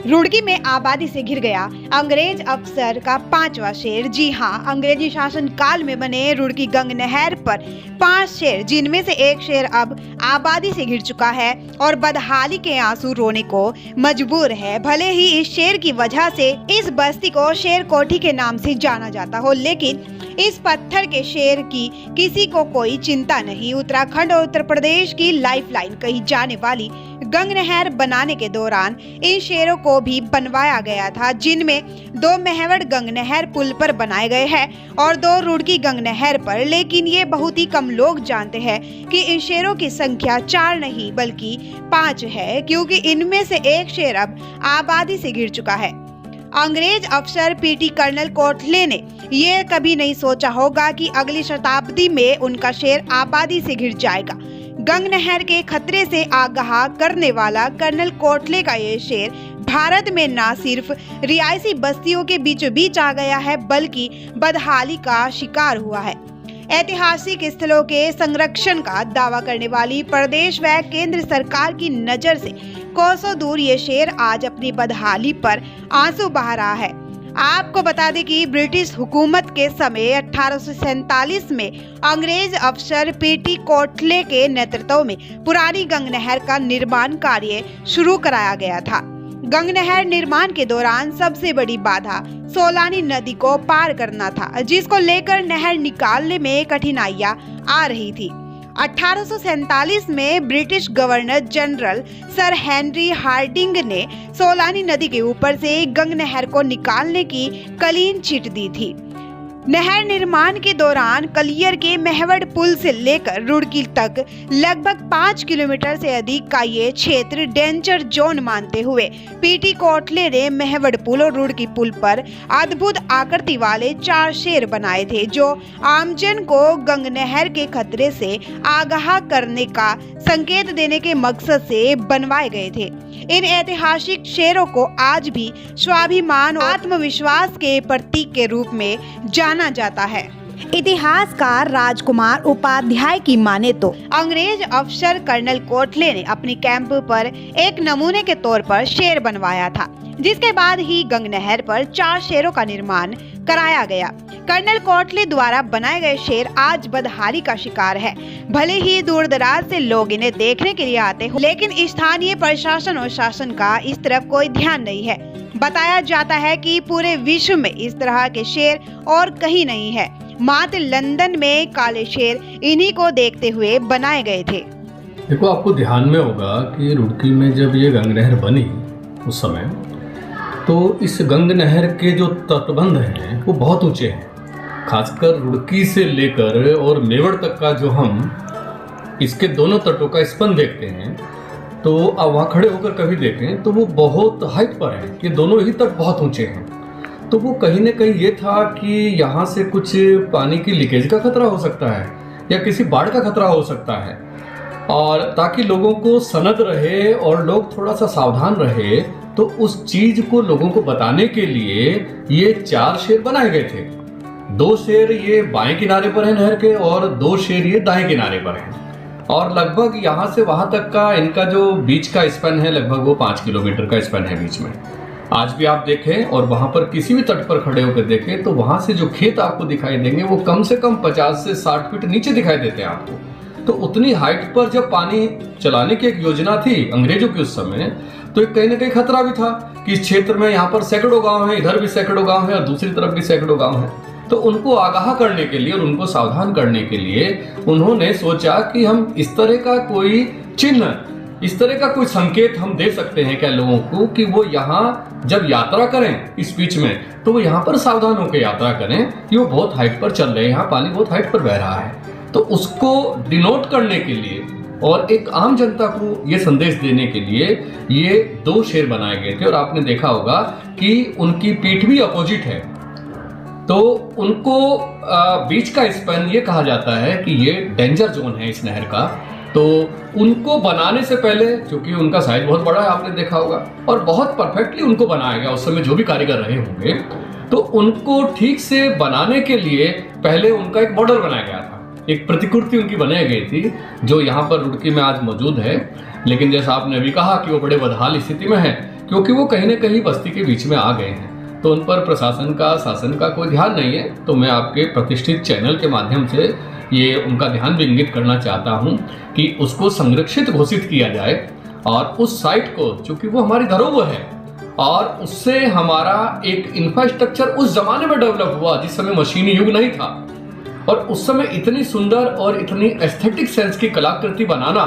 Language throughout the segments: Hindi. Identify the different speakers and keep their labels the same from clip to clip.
Speaker 1: रुड़की में आबादी से घिर गया अंग्रेज अफसर का 5वां शेर। जी हाँ, अंग्रेजी शासन काल में बने रुड़की गंग नहर पर 5 शेर, जिनमें से एक शेर अब आबादी से घिर चुका है और बदहाली के आंसू रोने को मजबूर है। भले ही इस शेर की वजह से इस बस्ती को शेर कोठी के नाम से जाना जाता हो, लेकिन इस पत्थर के शेर की किसी को कोई चिंता नहीं। उत्तराखंड और उत्तर प्रदेश की लाइफलाइन कही जाने वाली गंग नहर बनाने के दौरान इन शेरों को भी बनवाया गया था, जिनमें 2 मेहवड़ गंग नहर पुल पर बनाए गए हैं और 2 रुड़की गंग नहर पर। लेकिन ये बहुत ही कम लोग जानते हैं कि इन शेरों की संख्या 4 नहीं बल्कि 5 है, क्योंकि इनमें से एक शेर अब आबादी से घिर चुका है। अंग्रेज अफसर पीटी कर्नल कोटले ने ये कभी नहीं सोचा होगा कि अगली शताब्दी में उनका शेर आबादी से घिर जाएगा। गंग नहर के खतरे से आगाह करने वाला कर्नल कोटले का ये शेर भारत में न सिर्फ रियायती बस्तियों के बीचों बीच आ गया है, बल्कि बदहाली का शिकार हुआ है। ऐतिहासिक स्थलों के संरक्षण का दावा करने वाली प्रदेश व केंद्र सरकार की नजर से कोसों दूर ये शेर आज अपनी बदहाली पर आंसू बहा रहा है। आपको बता दें कि ब्रिटिश हुकूमत के समय 1847 में अंग्रेज अफसर पीटी कोटले के नेतृत्व में पुरानी गंग नहर का निर्माण कार्य शुरू कराया गया था। गंग नहर निर्माण के दौरान सबसे बड़ी बाधा सोलानी नदी को पार करना था, जिसको लेकर नहर निकालने में कठिनाइयां आ रही थी। 1847 में British governor general sir Henry Hardinge ने सोलानी नदी के ऊपर से गंग नहर को निकालने की क्लीन चिट दी थी। नहर निर्माण के दौरान कलियर के मेहवड़ पुल से लेकर रुड़की तक लगभग 5 किलोमीटर से अधिक का ये क्षेत्र डेंजर जोन मानते हुए पीटी कोटले ने मेहवड़ पुल और रुड़की पुल पर अद्भुत आकृति वाले 4 शेर बनाए थे, जो आमजन को गंग नहर के खतरे से आगाह करने का संकेत देने के मकसद से बनवाए गए थे। इन ऐतिहासिक शेरों को आज भी स्वाभिमान और आत्मविश्वास के प्रतीक के रूप में जाना जाता है। इतिहासकार राजकुमार उपाध्याय की माने तो अंग्रेज अफसर कर्नल कोटले ने अपनी कैंप पर एक नमूने के तौर पर शेर बनवाया था, जिसके बाद ही गंग नहर पर 4 शेरों का निर्माण कराया गया। कर्नल कोटले द्वारा बनाए गए शेर आज बदहाली का शिकार है। भले ही दूर दराज से लोग इन्हें देखने के लिए आते हो, लेकिन स्थानीय प्रशासन और शासन का इस तरफ कोई ध्यान नहीं है। बताया जाता है कि पूरे विश्व में इस तरह के शेर और कहीं नहीं है, मात्र लंदन में काले शेर इन्हीं को देखते हुए बनाए गए थे।
Speaker 2: देखो, आपको ध्यान में होगा कि रुड़की में जब ये गंग नहर बनी उस समय, तो इस गंग नहर के जो तटबंध हैं वो बहुत ऊंचे हैं। खासकर रुड़की से लेकर और मेवड़ तक का जो हम इसके दोनों तटों का स्पन देखते हैं, तो अब वहाँ खड़े होकर कभी देखें तो वो बहुत हाइट पर है। ये दोनों ही तट बहुत ऊंचे हैं। तो वो कहीं न कहीं ये था कि यहाँ से कुछ पानी की लीकेज का खतरा हो सकता है या किसी बाढ़ का खतरा हो सकता है, और ताकि लोगों को सनद रहे और लोग थोड़ा सा सावधान रहे, तो उस चीज को लोगों को बताने के लिए ये 4 शेर बनाए गए थे। 2 शेर ये बाएं किनारे पर है नहर के और 2 शेर ये दाएं किनारे पर हैं, और लगभग यहाँ से वहां तक का इनका जो बीच का स्पैन है, लगभग वो 5 किलोमीटर का स्पैन है बीच में। आज भी आप देखें और वहां पर किसी भी तट पर खड़े होकर देखें तो वहां से जो खेत आपको दिखाई देंगे वो कम से कम 50 से 60 फीट नीचे दिखाई देते हैं आपको। तो उतनी हाइट पर जब पानी चलाने की एक योजना थी अंग्रेजों की उस समय, तो एक कहीं ना कहीं खतरा भी था कि इस क्षेत्र में यहाँ पर सैकड़ों गांव हैं, इधर भी सैकड़ों गांव हैं और दूसरी तरफ भी सैकड़ों गांव हैं। तो उनको आगाह करने के लिए और उनको सावधान करने के लिए उन्होंने सोचा कि हम इस तरह का कोई चिन्ह, इस तरह का कोई संकेत हम दे सकते हैं क्या लोगों को कि वो यहाँ जब यात्रा करें इस बीच में, तो वो यहाँ पर सावधान होकर यात्रा करें कि वो बहुत हाइट पर चल रहे हैं, यहाँ पानी बहुत हाइट पर बह रहा है। तो उसको डिनोट करने के लिए और एक आम जनता को ये संदेश देने के लिए ये 2 शेर बनाए गए थे। और आपने देखा होगा कि उनकी पीठ भी अपोजिट है, तो उनको बीच का स्पैन ये कहा जाता है कि ये डेंजर जोन है इस नहर का। तो उनको बनाने से पहले, क्योंकि उनका साइज बहुत बड़ा है आपने देखा होगा, और बहुत परफेक्टली उनको बनाया गया उस समय जो भी कारीगर रहे होंगे, तो उनको ठीक से बनाने के लिए पहले उनका एक मॉडल बनाया गया था, एक प्रतिकृति उनकी बनाई गई थी जो यहाँ पर रुड़की में आज मौजूद है। लेकिन जैसा आपने अभी कहा कि वो बड़े बदहाल स्थिति में है, क्योंकि वो कहीं ना कहीं बस्ती के बीच में आ गए हैं, तो उन पर प्रशासन का, शासन का कोई ध्यान नहीं है। तो मैं आपके प्रतिष्ठित चैनल के माध्यम से ये उनका ध्यान भी इंगित करना चाहता हूँ कि उसको संरक्षित घोषित किया जाए, और उस साइट को, चूंकि वो हमारी धरोहर है और उससे हमारा एक इंफ्रास्ट्रक्चर उस जमाने में डेवलप हुआ जिस समय मशीनी युग नहीं था, और उस समय इतनी सुंदर और इतनी एस्थेटिक सेंस की कलाकृति बनाना,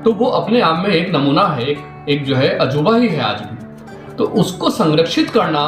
Speaker 2: तो वो अपने आप में एक नमूना है, एक जो है अजूबा ही है आज भी। तो उसको संरक्षित करना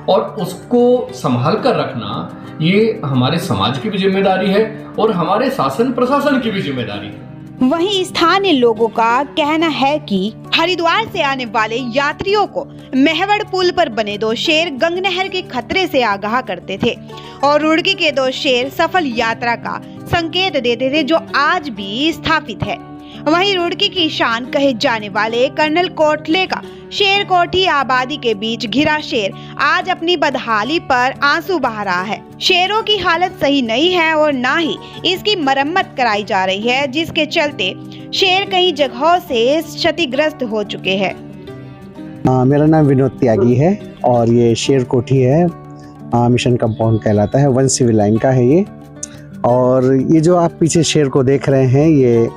Speaker 2: और उसको संभाल कर रखना, ये हमारे समाज की भी जिम्मेदारी है और हमारे शासन प्रशासन की भी जिम्मेदारी है।
Speaker 1: वहीं स्थानीय लोगों का कहना है कि हरिद्वार से आने वाले यात्रियों को मेहवड़ पुल पर बने 2 शेर गंगनहर के खतरे से आगाह करते थे और रुड़की के 2 शेर सफल यात्रा का संकेत देते थे, जो आज भी स्थापित है। वहीं रुड़की की शान कहे जाने वाले कर्नल कोटले का शेर कोठी आबादी के बीच घिरा शेर आज अपनी बदहाली पर आंसू बहा रहा है। शेरों की हालत सही नहीं है और ना ही इसकी मरम्मत कराई जा रही है, जिसके चलते शेर कई जगहों से क्षतिग्रस्त हो चुके हैं।
Speaker 3: मेरा नाम विनोद त्यागी है और ये शेर कोठी है, मिशन कंपाउंड कहलाता है, 1 सिविल लाइन का है ये। और ये जो आप पीछे शेर को देख रहे हैं, ये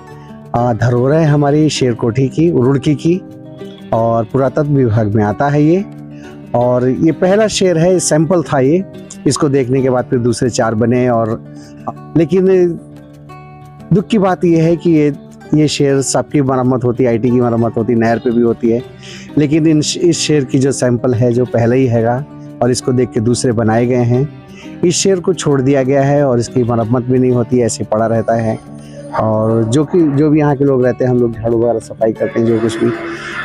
Speaker 3: धरोहर है हमारी शेर कोठी की, रुड़की की, और पुरातत्व विभाग में आता है ये। और ये पहला शेर है, सैंपल था ये, इसको देखने के बाद फिर दूसरे 4 बने। और लेकिन दुख की बात ये है कि ये शेर सबकी मरम्मत होती है, आईटी की मरम्मत होती है, नहर पे भी होती है, लेकिन इस शेर की जो सैंपल है जो पहले ही हैगा और इसको देख के दूसरे बनाए गए हैं, इस शेर को छोड़ दिया गया है और इसकी मरम्मत भी नहीं होती, ऐसे पड़ा रहता है। और जो भी यहाँ के लोग रहते हैं, हम लोग झाड़ू वगैरह सफाई करते हैं, जो कुछ भी,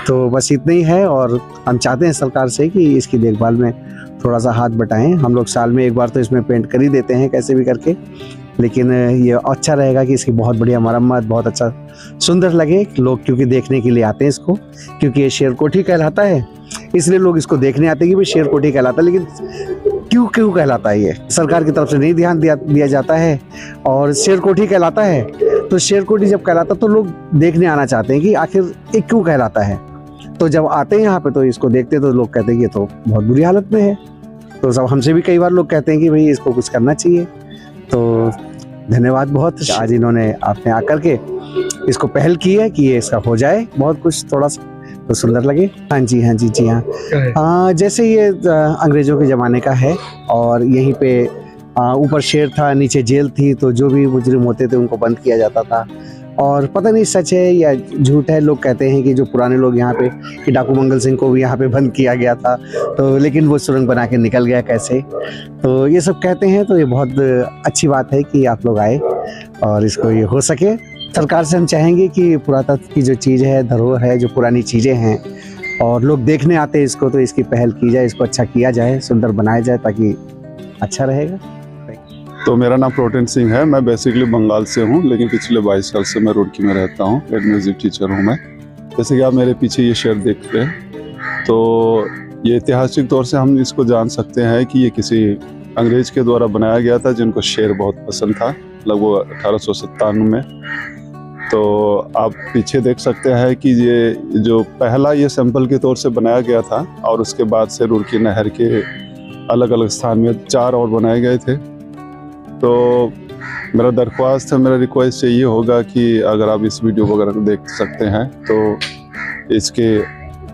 Speaker 3: तो बस इतना ही है। और हम चाहते हैं सरकार से कि इसकी देखभाल में थोड़ा सा हाथ बटाएं। हम लोग साल में एक बार तो इसमें पेंट कर ही देते हैं कैसे भी करके, लेकिन ये अच्छा रहेगा कि इसकी बहुत बढ़िया मरम्मत, बहुत अच्छा सुंदर लगे लोग, क्योंकि देखने के लिए आते हैं इसको, क्योंकि ये शेर कोठी कहलाता है, इसलिए लोग इसको देखने आते हैं कि भाई शेर कोठी कहलाता है। लेकिन क्यों कहलाता है, ये सरकार की तरफ से नहीं ध्यान दिया जाता है। और शेर कोठी कहलाता है, तो शेर कोठी जब कहलाता तो लोग देखने आना चाहते हैं कि आखिर ये क्यों कहलाता है। तो जब आते हैं यहाँ पे तो इसको देखते हैं तो लोग कहते हैं कि ये तो बहुत बुरी हालत में है। तो सब हमसे भी कई बार लोग कहते हैं कि भाई इसको कुछ करना चाहिए। तो धन्यवाद बहुत, आज इन्होंने आपने आकर के इसको पहल की है कि ये इसका हो जाए बहुत कुछ, थोड़ा सा तो सुंदर लगे। हाँ जी हाँ। जैसे ये अंग्रेजों के ज़माने का है और यहीं पे ऊपर शेर था, नीचे जेल थी, तो जो भी मुजरिम होते थे उनको बंद किया जाता था। और पता नहीं सच है या झूठ है, लोग कहते हैं कि जो पुराने लोग यहाँ पे, कि डाकू मंगल सिंह को भी यहाँ पे बंद किया गया था, तो लेकिन वो सुरंग बना के निकल गया कैसे, तो ये सब कहते हैं। तो ये बहुत अच्छी बात है कि आप लोग आए और इसको ये हो सके। सरकार से हम चाहेंगे कि पुरातत्व की जो चीज़ है, धरोहर है, जो पुरानी चीज़ें हैं और लोग देखने आते हैं इसको, तो इसकी पहल की जाए, इसको अच्छा किया जाए, सुंदर बनाया जाए, ताकि अच्छा रहेगा।
Speaker 4: तो मेरा नाम प्रोटेन सिंह है, मैं बेसिकली बंगाल से हूँ, लेकिन पिछले 22 साल से मैं रुड़की में रहता हूँ, हेड म्यूजिक टीचर हूँ मैं। जैसे कि आप मेरे पीछे ये शेर देखते हैं, तो ये ऐतिहासिक तौर से हम इसको जान सकते हैं कि ये किसी अंग्रेज के द्वारा बनाया गया था, जिनको शेर बहुत पसंद था, लगभग 1897 में। तो आप पीछे देख सकते हैं कि ये जो पहला ये सैंपल के तौर से बनाया गया था, और उसके बाद से रुड़की नहर के अलग अलग स्थान में 4 और बनाए गए थे। तो मेरा दरख्वास्त है, मेरा रिक्वेस्ट ये होगा कि अगर आप इस वीडियो वगैरह देख सकते हैं तो इसके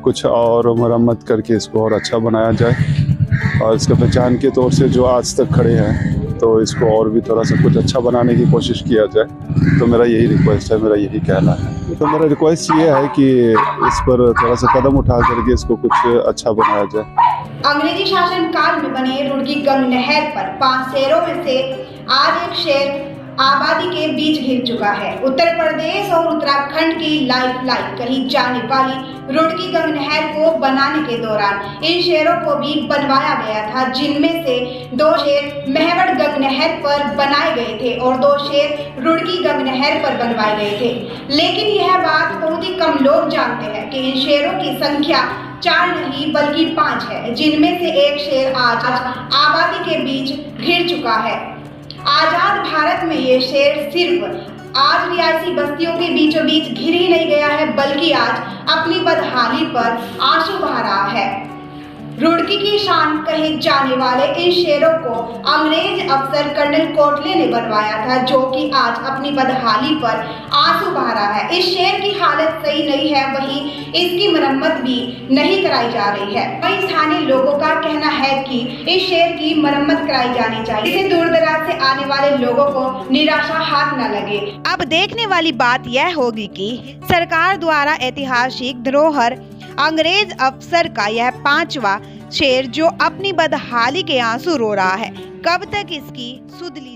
Speaker 4: कुछ और मरम्मत करके इसको और अच्छा बनाया जाए, और इसके पहचान के तौर से जो आज तक खड़े हैं, तो इसको और भी थोड़ा सा कुछ अच्छा बनाने की कोशिश किया जाए। तो मेरा यही रिक्वेस्ट है, मेरा यही कहना है। तो मेरा रिक्वेस्ट ये है कि इस पर थोड़ा सा कदम उठा करके इसको कुछ अच्छा बनाया जाए।
Speaker 1: अंग्रेजी शासन काल में बने रुड़की गंग नहर पर 5 शेरों में से आज एक शेर आबादी के बीच घिर चुका है। उत्तर प्रदेश और उत्तराखंड की लाइफलाइन कही जाने वाली रुड़की गंग नहर को बनाने के दौरान इन शेरों को भी बनवाया गया था, जिनमें से 2 शेर मेहवड़ गंग नहर पर बनाए गए थे और 2 शेर रुड़की गंग नहर पर बनवाए गए थे। लेकिन यह बात बहुत ही कम लोग जानते हैं कि इन शेरों की संख्या 4 नहीं बल्कि 5 है, जिनमें से एक शेर आज आबादी के बीच घिर चुका है। आजाद भारत में ये शेर सिर्फ आज रिहायशी बस्तियों के बीचों बीच घिर ही नहीं गया है, बल्कि आज अपनी बदहाली पर आंसू बहा रहा है। रुड़की की शान कहे जाने वाले इन शेरों को अंग्रेज अफसर कर्नल कोटले ने बनवाया था, जो कि आज अपनी बदहाली पर आंसू बहा रहा है। इस शेर की हालत सही नहीं है, वहीं इसकी मरम्मत भी नहीं कराई जा रही है। वहीं स्थानीय लोगों का कहना है कि इस शेर की मरम्मत कराई जानी चाहिए, इससे दूर दराज से आने वाले लोगों को निराशा हाथ न लगे। अब देखने वाली बात यह होगी कि सरकार द्वारा ऐतिहासिक धरोहर अंग्रेज अफसर का यह 5वां शेर जो अपनी बदहाली के आंसू रो रहा है, कब तक इसकी सुध ली